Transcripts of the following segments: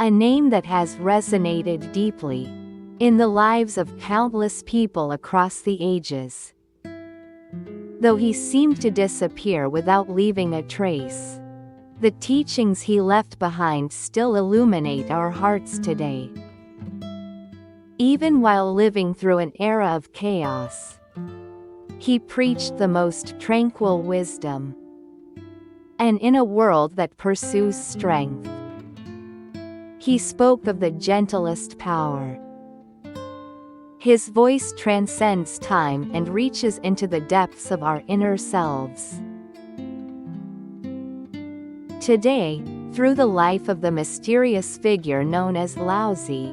a name that has resonated deeply in the lives of countless people across the ages. Though he seemed to disappear without leaving a trace, the teachings he left behind still illuminate our hearts today. Even while living through an era of chaos, he preached the most tranquil wisdom. And in a world that pursues strength, he spoke of the gentlest power. His voice transcends time and reaches into the depths of our inner selves. Today, through the life of the mysterious figure known as Laozi,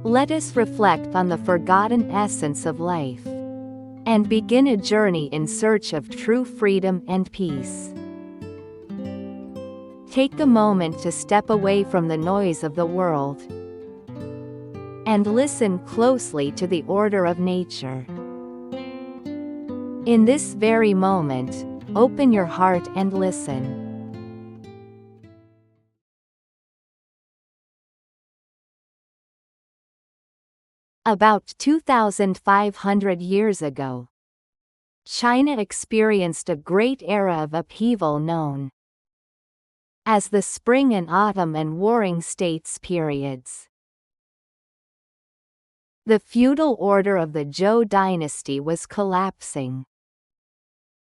let us reflect on the forgotten essence of life and begin a journey in search of true freedom and peace. Take a moment to step away from the noise of the world and listen closely to the order of nature. In this very moment, open your heart and listen. About 2,500 years ago, China experienced a great era of upheaval known as the Spring and Autumn and Warring States periods. The feudal order of the Zhou dynasty was collapsing,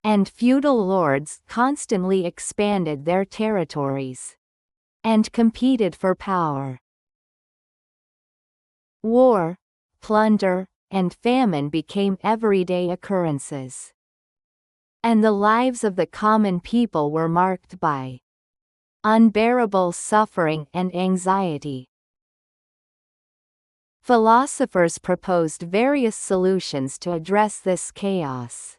and feudal lords constantly expanded their territories and competed for power. War, plunder, and famine became everyday occurrences, and the lives of the common people were marked by unbearable suffering and anxiety. Philosophers proposed various solutions to address this chaos,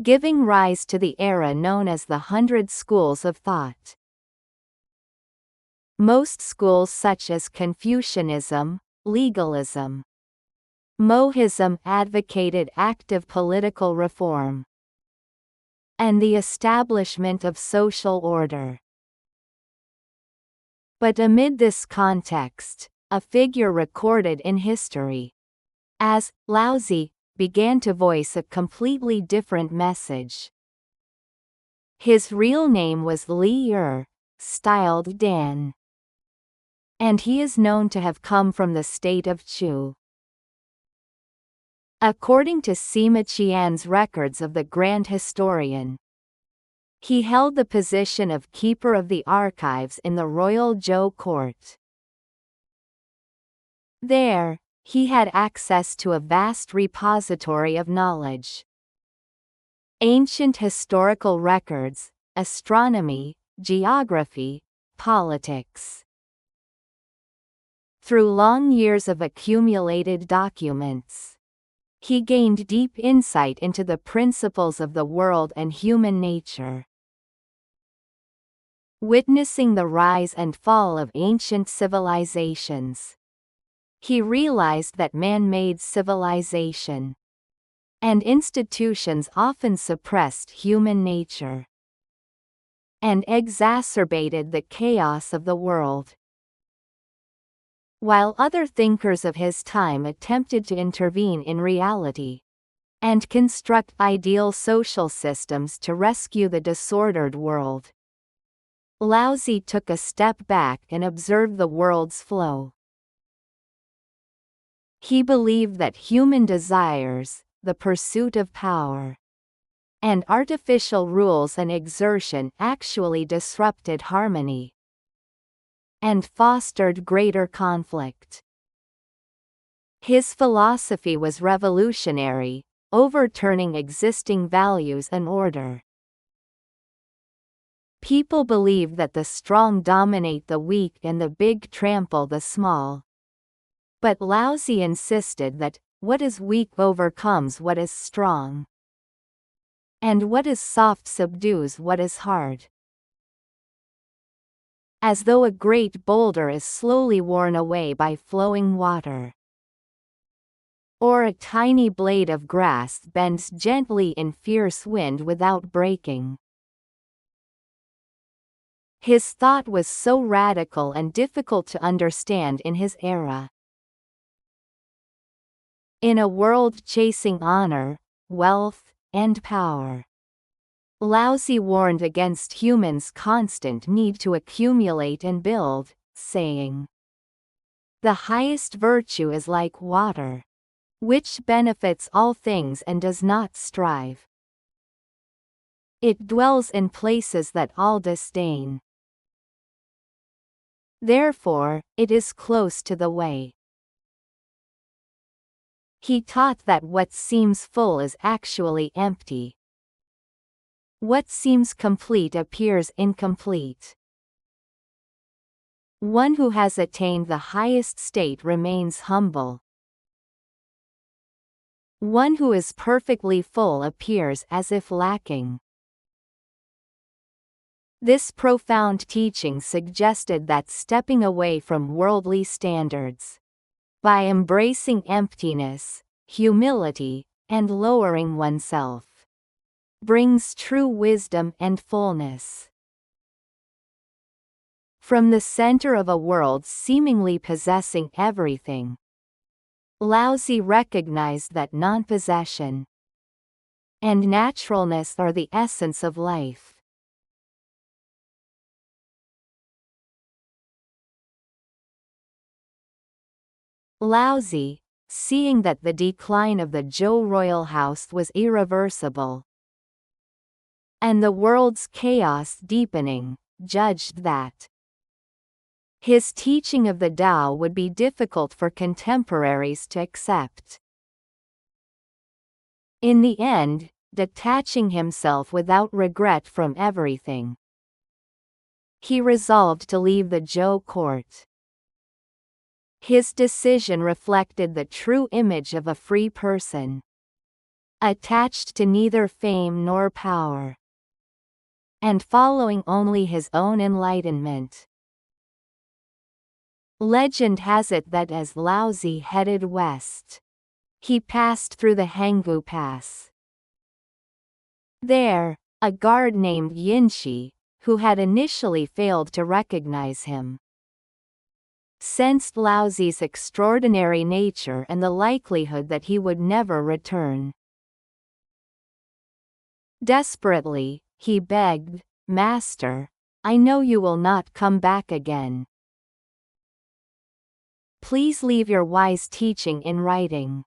giving rise to the era known as the 100 Schools of Thought. Most schools such as Confucianism, legalism, Mohism advocated active political reform and the establishment of social order. But amid this context, a figure recorded in history as Laozi began to voice a completely different message. His real name was Li Er, styled Dan, and he is known to have come from the state of Chu. According to Sima Qian's records of the Grand Historian, he held the position of Keeper of the Archives in the royal Zhou court. There, he had access to a vast repository of knowledge. Ancient historical records, astronomy, geography, politics. Through long years of accumulated documents, he gained deep insight into the principles of the world and human nature. Witnessing the rise and fall of ancient civilizations, he realized that man-made civilization and institutions often suppressed human nature and exacerbated the chaos of the world. While other thinkers of his time attempted to intervene in reality and construct ideal social systems to rescue the disordered world, Laozi took a step back and observed the world's flow. He believed that human desires, the pursuit of power, and artificial rules and exertion actually disrupted harmony and fostered greater conflict. His philosophy was revolutionary, overturning existing values and order. People believed that the strong dominate the weak and the big trample the small. But Laozi insisted that what is weak overcomes what is strong, and what is soft subdues what is hard. As though a great boulder is slowly worn away by flowing water, or a tiny blade of grass bends gently in fierce wind without breaking. His thought was so radical and difficult to understand in his era. In a world chasing honor, wealth, and power, Laozi warned against humans' constant need to accumulate and build, saying, "The highest virtue is like water, which benefits all things and does not strive. It dwells in places that all disdain. Therefore, it is close to the way." He taught that what seems full is actually empty. What seems complete appears incomplete. One who has attained the highest state remains humble. One who is perfectly full appears as if lacking. This profound teaching suggested that stepping away from worldly standards, by embracing emptiness, humility, and lowering oneself, brings true wisdom and fullness. From the center of a world seemingly possessing everything, Laozi recognized that non-possession and naturalness are the essence of life. Laozi, seeing that the decline of the Zhou royal house was irreversible, and the world's chaos deepening, judged that his teaching of the Tao would be difficult for contemporaries to accept. In the end, detaching himself without regret from everything, he resolved to leave the Zhou court. His decision reflected the true image of a free person, attached to neither fame nor power, and following only his own enlightenment. Legend has it that as Laozi headed west, he passed through the Hanggu Pass. There, a guard named Yinshi, who had initially failed to recognize him, sensed Laozi's extraordinary nature and the likelihood that he would never return. Desperately, he begged, "Master, I know you will not come back again. Please leave your wise teaching in writing."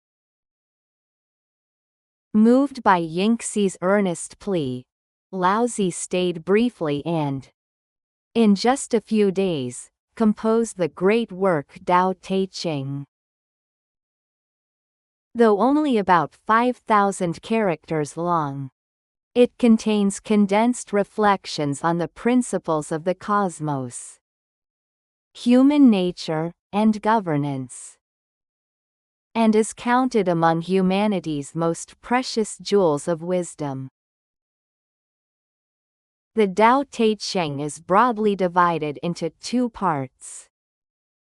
Moved by Yinxi's earnest plea, Laozi stayed briefly and, in just a few days, composed the great work Tao Te Ching. Though only about 5,000 characters long, it contains condensed reflections on the principles of the cosmos, human nature, and governance, and is counted among humanity's most precious jewels of wisdom. The Tao Te Ching is broadly divided into two parts: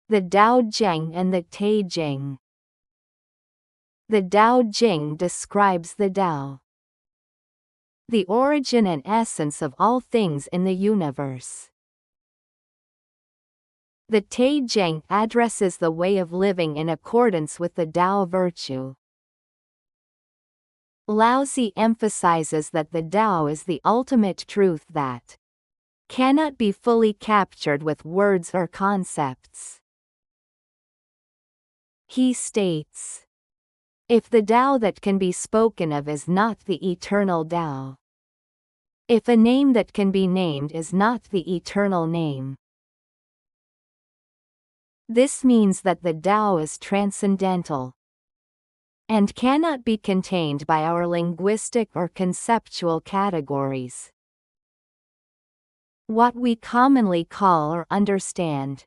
the Tao Jing and the Te Jing. The Tao Jing describes the Tao, the origin and essence of all things in the universe. The Te Jing addresses the way of living in accordance with the Tao virtue. Laozi emphasizes that the Tao is the ultimate truth that cannot be fully captured with words or concepts. He states, "If the Tao that can be spoken of is not the eternal Tao, if a name that can be named is not the eternal name, this means that the Tao is transcendental and cannot be contained by our linguistic or conceptual categories, what we commonly call or understand,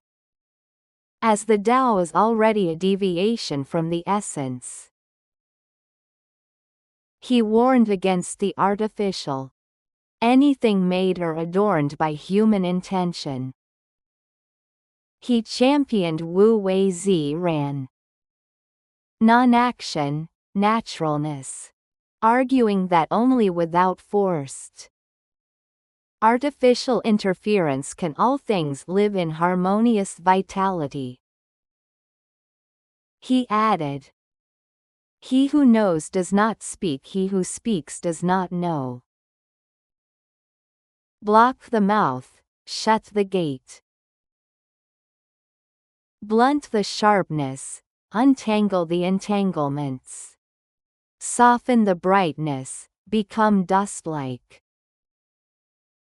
as the Tao is already a deviation from the essence." He warned against the artificial, anything made or adorned by human intention. He championed Wu Wei Zi Ran, non-action, naturalness, arguing that only without forced artificial interference can all things live in harmonious vitality. He added, "He who knows does not speak, he who speaks does not know. Block the mouth, shut the gate. Blunt the sharpness, untangle the entanglements. Soften the brightness, become dust-like."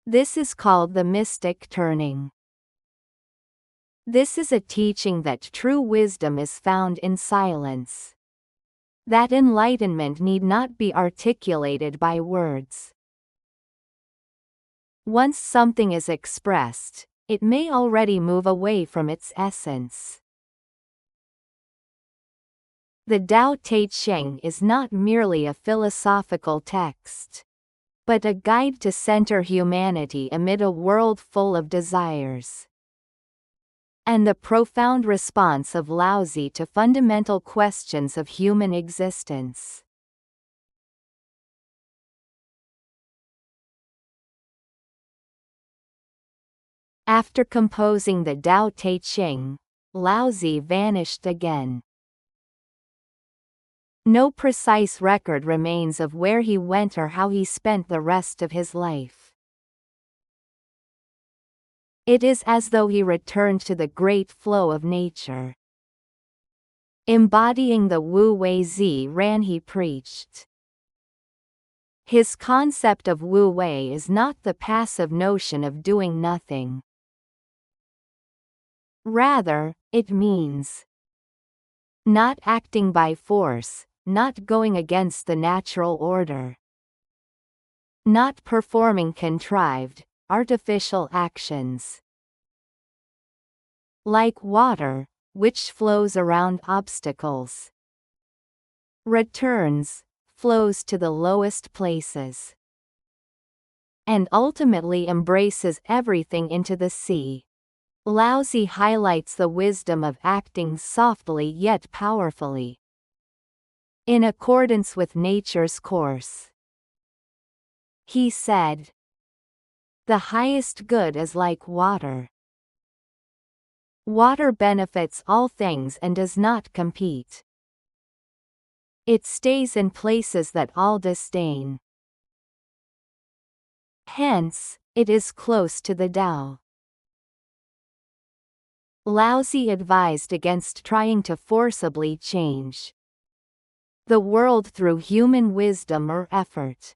This is called the mystic turning. This is a teaching that true wisdom is found in silence. That enlightenment need not be articulated by words. Once something is expressed, it may already move away from its essence. The Tao Te Ching is not merely a philosophical text, but a guide to center humanity amid a world full of desires. And the profound response of Laozi to fundamental questions of human existence. After composing the Tao Te Ching, Laozi vanished again. No precise record remains of where he went or how he spent the rest of his life. It is as though he returned to the great flow of nature. Embodying the Wu Wei Zi Ran he preached. His concept of Wu Wei is not the passive notion of doing nothing. Rather, it means not acting by force, not going against the natural order, not performing contrived, artificial actions. Like water, which flows around obstacles, returns, flows to the lowest places, and ultimately embraces everything into the sea. Laozi highlights the wisdom of acting softly yet powerfully, in accordance with nature's course. He said, "The highest good is like water. Water benefits all things and does not compete. It stays in places that all disdain. Hence, it is close to the Tao." Laozi advised against trying to forcibly change the world through human wisdom or effort.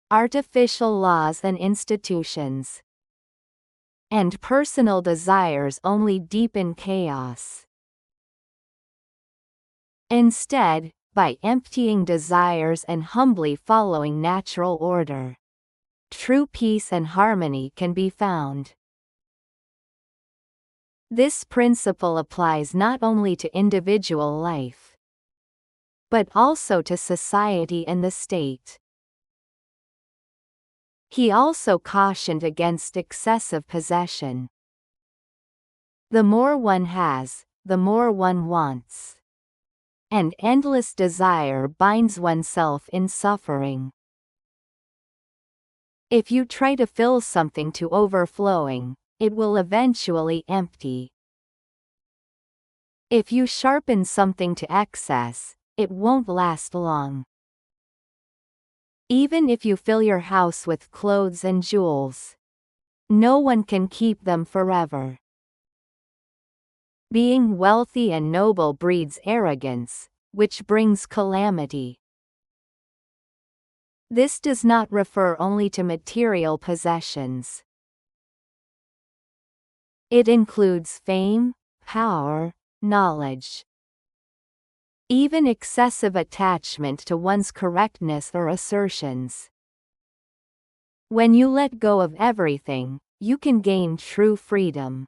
Artificial laws and institutions and personal desires only deepen chaos. Instead, by emptying desires and humbly following natural order, true peace and harmony can be found. This principle applies not only to individual life, but also to society and the state. He also cautioned against excessive possession. The more one has, the more one wants. And endless desire binds oneself in suffering. If you try to fill something to overflowing, it will eventually empty. If you sharpen something to excess, it won't last long. Even if you fill your house with clothes and jewels, no one can keep them forever. Being wealthy and noble breeds arrogance, which brings calamity. This does not refer only to material possessions. It includes fame, power, knowledge. Even excessive attachment to one's correctness or assertions. When you let go of everything, you can gain true freedom.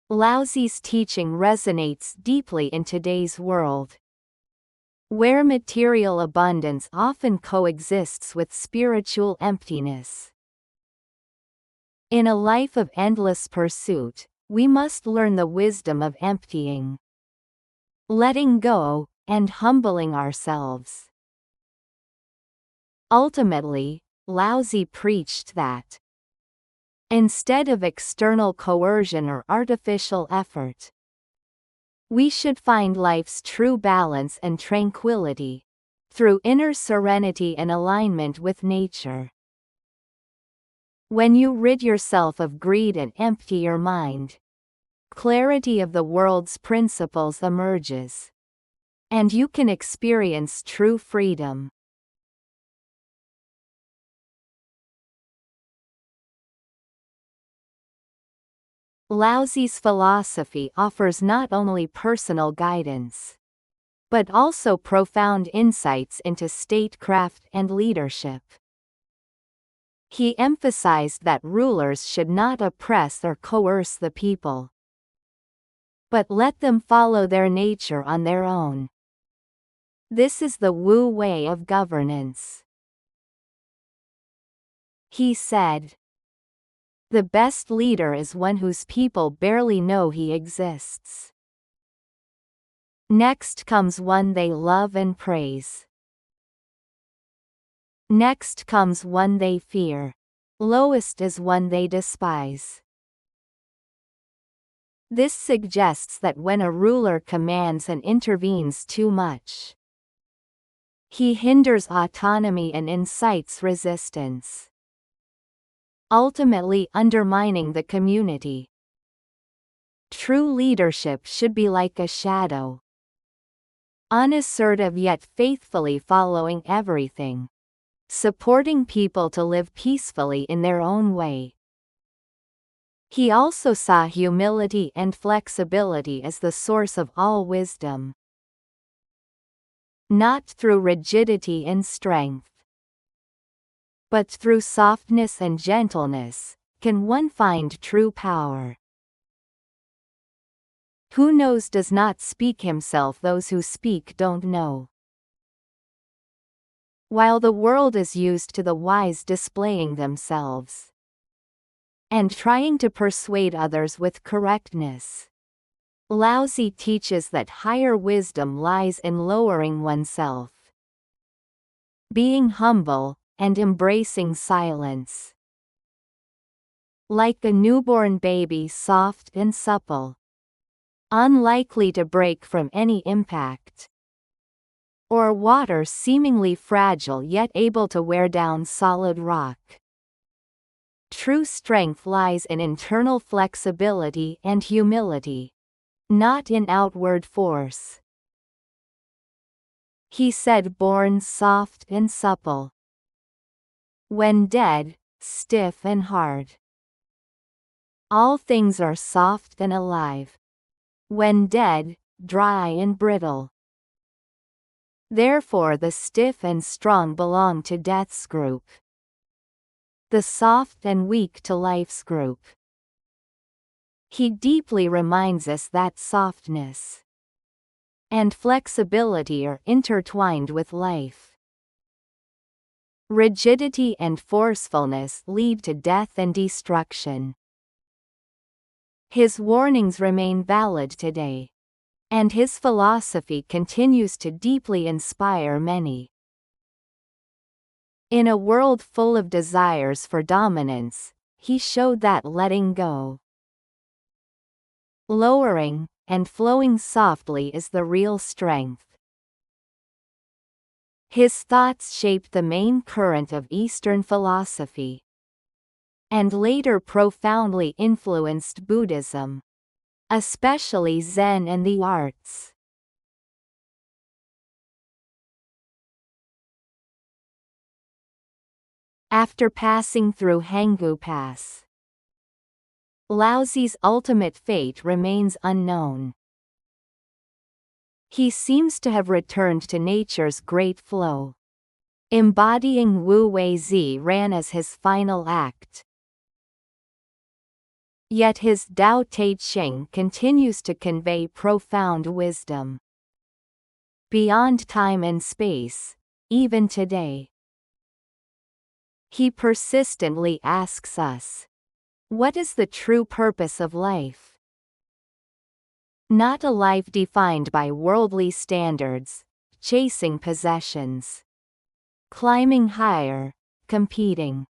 Laozi's teaching resonates deeply in today's world, where material abundance often coexists with spiritual emptiness. In a life of endless pursuit, we must learn the wisdom of emptying, letting go, and humbling ourselves. Ultimately, Laozi preached that instead of external coercion or artificial effort, we should find life's true balance and tranquility through inner serenity and alignment with nature. When you rid yourself of greed and empty your mind, clarity of the world's principles emerges, and you can experience true freedom. Laozi's philosophy offers not only personal guidance, but also profound insights into statecraft and leadership. He emphasized that rulers should not oppress or coerce the people, but let them follow their nature on their own. This is the Wu way of governance. He said, "The best leader is one whose people barely know he exists. Next comes one they love and praise. Next comes one they fear. Lowest is one they despise." This suggests that when a ruler commands and intervenes too much, he hinders autonomy and incites resistance, ultimately undermining the community. True leadership should be like a shadow, unassertive yet faithfully following everything, supporting people to live peacefully in their own way. He also saw humility and flexibility as the source of all wisdom. Not through rigidity and strength, but through softness and gentleness, can one find true power. Who knows does not speak himself, those who speak don't know. While the world is used to the wise displaying themselves and trying to persuade others with correctness, Laozi teaches that higher wisdom lies in lowering oneself, being humble, and embracing silence. Like a newborn baby, soft and supple, unlikely to break from any impact, or water seemingly fragile yet able to wear down solid rock. True strength lies in internal flexibility and humility, not in outward force. He said, born soft and supple, when dead, stiff and hard. All things are soft and alive, when dead, dry and brittle. Therefore the stiff and strong belong to death's group, the soft and weak to life's group. He deeply reminds us that softness and flexibility are intertwined with life. Rigidity and forcefulness lead to death and destruction. His warnings remain valid today, and his philosophy continues to deeply inspire many. In a world full of desires for dominance, he showed that letting go, lowering, and flowing softly is the real strength. His thoughts shaped the main current of Eastern philosophy, and later profoundly influenced Buddhism, especially Zen and the arts. After passing through Hanggu Pass, Laozi's ultimate fate remains unknown. He seems to have returned to nature's great flow, embodying Wu Wei Zi ran as his final act. Yet his Tao Te Ching continues to convey profound wisdom beyond time and space, even today. He persistently asks us, what is the true purpose of life? Not a life defined by worldly standards, chasing possessions, climbing higher, competing,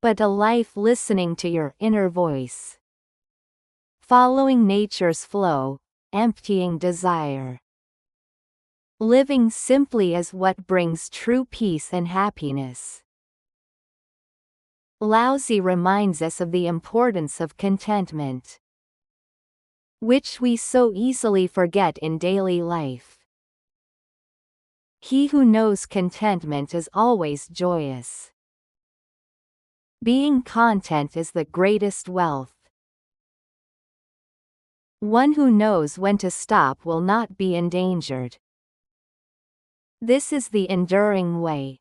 but a life listening to your inner voice, following nature's flow, emptying desire, living simply as what brings true peace and happiness. Laozi reminds us of the importance of contentment, which we so easily forget in daily life. He who knows contentment is always joyous. Being content is the greatest wealth. One who knows when to stop will not be endangered. This is the enduring way.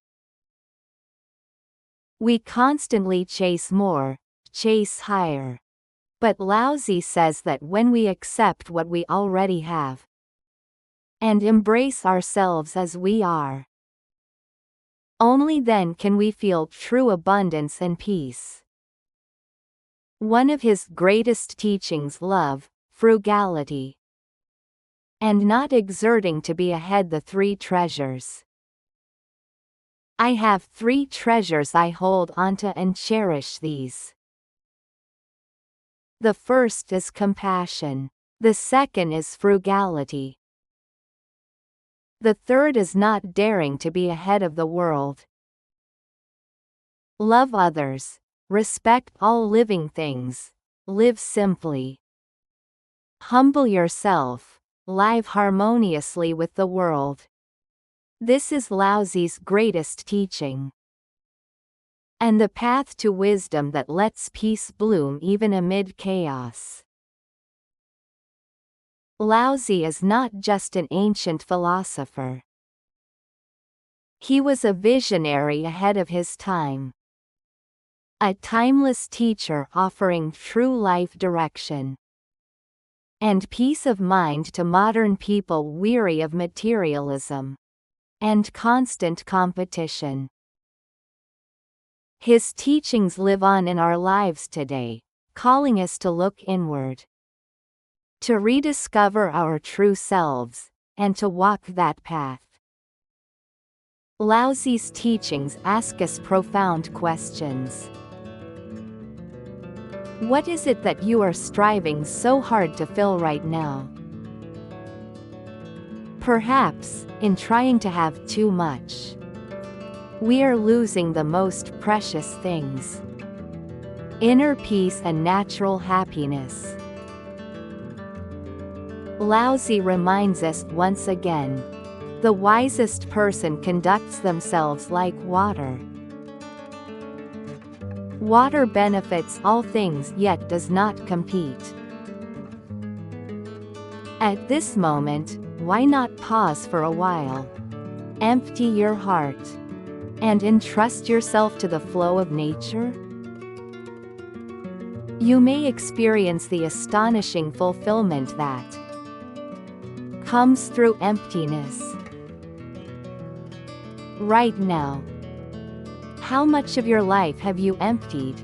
We constantly chase more, chase higher. But Laozi says that when we accept what we already have, and embrace ourselves as we are, only then can we feel true abundance and peace. One of his greatest teachings: love, frugality, and not exerting to be ahead. The three treasures. I have three treasures I hold onto and cherish these. The first is compassion. The second is frugality. The third is not daring to be ahead of the world. Love others, respect all living things, live simply. Humble yourself, live harmoniously with the world. This is Laozi's greatest teaching, and the path to wisdom that lets peace bloom even amid chaos. Laozi is not just an ancient philosopher. He was a visionary ahead of his time. A timeless teacher offering true life direction and peace of mind to modern people weary of materialism and constant competition. His teachings live on in our lives today, calling us to look inward, to rediscover our true selves, and to walk that path. Laozi's teachings ask us profound questions. What is it that you are striving so hard to fill right now? Perhaps, in trying to have too much, we are losing the most precious things: inner peace and natural happiness. Laozi reminds us once again, the wisest person conducts themselves like water. Water benefits all things yet does not compete. At this moment, why not pause for a while? Empty your heart and entrust yourself to the flow of nature? You may experience the astonishing fulfillment that comes through emptiness. Right now, how much of your life have you emptied?